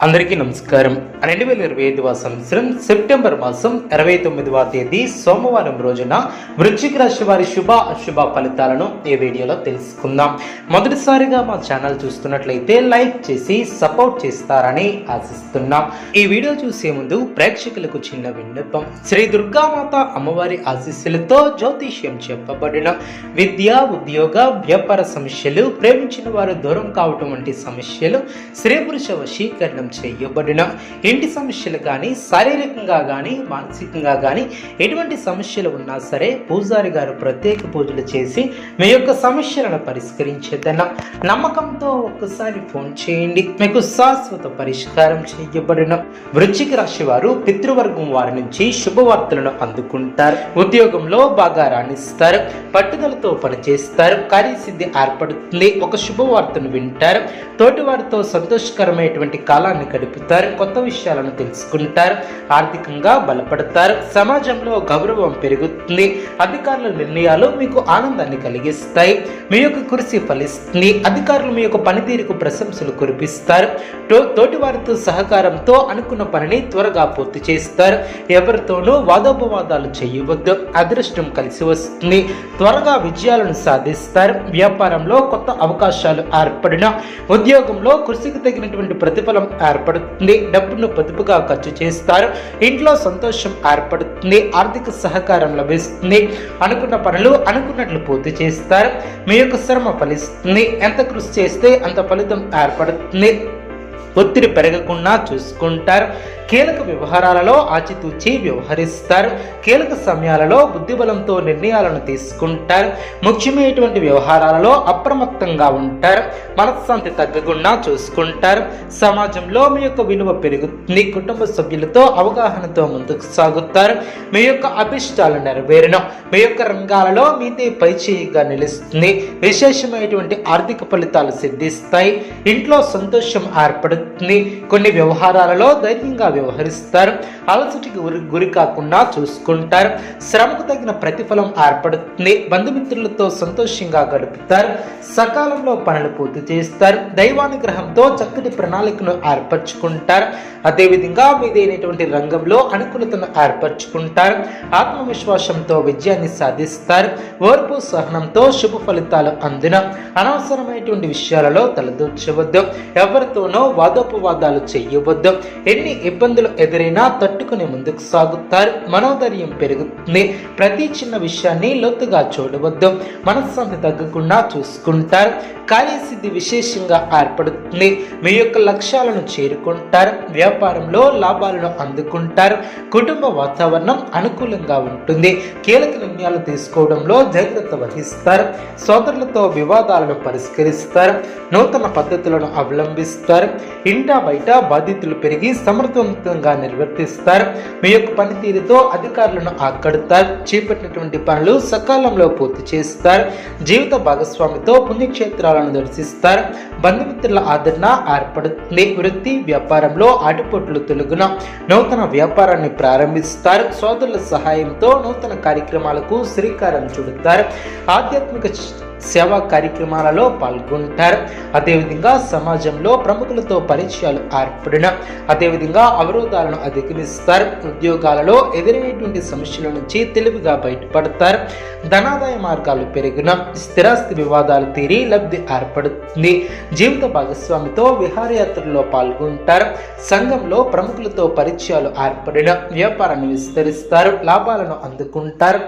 అందరికీ నమస్కారం. 2025 సంవత్సరం సెప్టెంబర్ మాసం 29వ తేదీ సోమవారం రోజున వృశ్చిక రాశి వారి శుభ అశుభ ఫలితాలను ఈ వీడియోలో తెలుసుకుందాం. మొదటిసారిగా మా ఛానల్ చూస్తున్నట్లయితే లైక్ చేసి సపోర్ట్ చేస్తారని ఆశిస్తున్నాం. ఈ వీడియో చూసే ముందు ప్రేక్షకులకు చిన్న విన్నపం. శ్రీ దుర్గామాత అమ్మవారి ఆశీస్సులతో జ్యోతిష్యం చెప్పబడిన విద్య, ఉద్యోగ, వ్యాపార సమస్యలు, ప్రేమించిన వారు దూరం కావటం వంటి సమస్యలు, స్త్రీ పురుష వశీకరణం చేయబడిన ఇంటి సమస్యలు కానీ, శారీరకంగా కానీ, మానసికంగా కానీ ఎటువంటి సమస్యలు ఉన్నా సరే పూజారి గారు ప్రత్యేక పూజలు చేసి మీ యొక్క సమస్యలను పరిష్కరించేదన్న నమ్మకంతో ఒక్కసారి ఫోన్ చేయండి. మీకు శాశ్వత పరిష్కారం చేయబడిన వృశ్చిక రాశి వారు పితృవర్గం వారి నుంచి శుభవార్తలను అందుకుంటారు. ఉద్యోగంలో బాగా రాణిస్తారు, పట్టుదలతో పనిచేస్తారు, కార్యసిద్ధి ఏర్పడుతుంది. ఒక శుభవార్తను వింటారు, తోటి వారితో సంతోషకరమైనటువంటి కాలాన్ని గడుపుతారు, కొత్త విషయాలను తెలుసుకుంటారు, ఆర్థికంగా బలపడతారు, సమాజంలో గౌరవం పెరుగుతుంది, అధికారుల నిర్ణయాలు మీకు ఆనందాన్ని కలిగిస్తాయి, మీ యొక్క కృషి ఫలిస్తుంది, అధికారులు మీ యొక్క పనితీరుకు ప్రశంసలు కురిపిస్తారు, తోటి వారితో సహకారంతో అనుకున్న పనిని త్వరగా పూర్తి చేస్తారు, ఎవరితోనూ వాదోపవాదాలు చేయవద్దు, అదృష్టం కలిసి వస్తుంది, త్వరగా విజయాలను సాధిస్తారు, వ్యాపారంలో కొత్త అవకాశాలు ఏర్పడిన, ఉద్యోగంలో కృషికి తగినటువంటి ప్రతిఫలం ఏర్పడుతుంది, డబ్బును పొదుపుగా ఖర్చు చేస్తారు, ఇంట్లో సంతోషం ఏర్పడుతుంది, ఆర్థిక సహకారం లభిస్తుంది, అనుకున్న పనులు అనుకున్నట్లు పూర్తి చేస్తారు, మీ యొక్క శ్రమ ఫలిస్తుంది, ఎంత కృషి చేస్తే అంత ఫలితం ఏర్పడుతుంది, ఒత్తిడి పెరగకుండా చూసుకుంటారు, కీలక వ్యవహారాలలో ఆచితూచి వ్యవహరిస్తారు, కీలక సమయాలలో బుద్ధిబలంతో నిర్ణయాలను తీసుకుంటారు, ముఖ్యమైనటువంటి వ్యవహారాలలో అప్రమత్తంగా ఉంటారు, మనశ్శాంతి తగ్గకుండా చూసుకుంటారు, సమాజంలో మీ యొక్క విలువ పెరుగుతుంది, కుటుంబ సభ్యులతో అవగాహనతో ముందుకు సాగుతారు, మీ యొక్క అభిష్టాలు నెరవేరును, మీ యొక్క రంగాలలో మీదే పైచేయిగా నిలుస్తుంది, విశేషమైనటువంటి ఆర్థిక ఫలితాలు సిద్ధిస్తాయి, ఇంట్లో సంతోషం ఏర్పడుతుంది, కొన్ని వ్యవహారాలలో ధైర్యంగా వ్యవహరిస్తారు, అలసటికి గురి కాకుండా చూసుకుంటారు, శ్రమకు తగిన ప్రతిఫలం ఏర్పడుతుంది, బంధుమిత్రులతో సంతోషంగా గడుపుతారు, సకాలంలో పనులు పూర్తి చేస్తారు, దైవానుగ్రహంతో చక్కటి ప్రణాళికను ఏర్పరచుకుంటారు, అదేవిధంగా మీదైనటువంటి రంగంలో అనుకూలతను ఏర్పరచుకుంటారు, ఆత్మవిశ్వాసంతో విజయాన్ని సాధిస్తారు, ఓర్పు సహనంతో శుభ ఫలితాలు అందిన, అనవసరమైనటువంటి విషయాలలో తలదూర్చవద్దు, ఎవరితోనో వాదోపవాదాలు చేయవద్దు, ఎన్ని ఇబ్బందులు ఎదురైనా తట్టుకుని ముందుకు సాగుతారు, మనోధైర్యం పెరుగుతుంది, ప్రతి చిన్న విషయాన్ని లోతుగా చూడవద్దు, మనశ్శాంతి తగ్గకుండా చూసుకుంటారు, కార్యసిద్ధి విశేషంగా ఏర్పడుతుంది, మీ యొక్క లక్ష్యాలను చేరుకుంటారు, వ్యాపారంలో లాభాలను అందుకుంటారు, కుటుంబ వాతావరణం అనుకూలంగా ఉంటుంది, కీలక నిర్ణయాలు తీసుకోవడంలో జాగ్రత్త వహిస్తారు, సోదరులతో వివాదాలను పరిష్కరిస్తారు, నూతన పద్ధతులను అవలంబిస్తారు, ఇంటా బయట బాధ్యతలు పెరిగి సమర్థవంతంగా నిర్వర్తిస్తారు, మీ యొక్క పనితీరుతో అధికారులను ఆకడతారు, చేపట్టినటువంటి పనులు సకాలంలో పూర్తి చేస్తారు, జీవిత భాగస్వామితో పుణ్యక్షేత్రాలను దర్శిస్తారు, బంధుమిత్రుల ఆదరణ ఏర్పడుతుంది, వృత్తి వ్యాపారంలో ఆటుపోట్లు తొలగున నూతన వ్యాపారాన్ని ప్రారంభిస్తారు, సోదరుల సహాయంతో నూతన కార్యక్రమాలకు శ్రీకారం చుడతారు, ఆధ్యాత్మిక సేవా కార్యక్రమాలలో పాల్గొంటారు, అదేవిధంగా సమాజంలో ప్రముఖులతో పరిచయాలు ఏర్పడిన, అదేవిధంగా అవరోధాలను అధిగమిస్తారు, ఉద్యోగాలలో ఎదురైనటువంటి సమస్యల నుంచి తెలివిగా బయటపడతారు, ధనాదాయ మార్గాలు పెరిగిన, స్థిరాస్తి వివాదాలు తీరి లబ్ధి ఏర్పడుతుంది, జీవిత భాగస్వామితో విహారయాత్రలో పాల్గొంటారు, సంఘంలో ప్రముఖులతో పరిచయాలు ఏర్పడిన, వ్యాపారాన్ని విస్తరిస్తారు, లాభాలను అందుకుంటారు,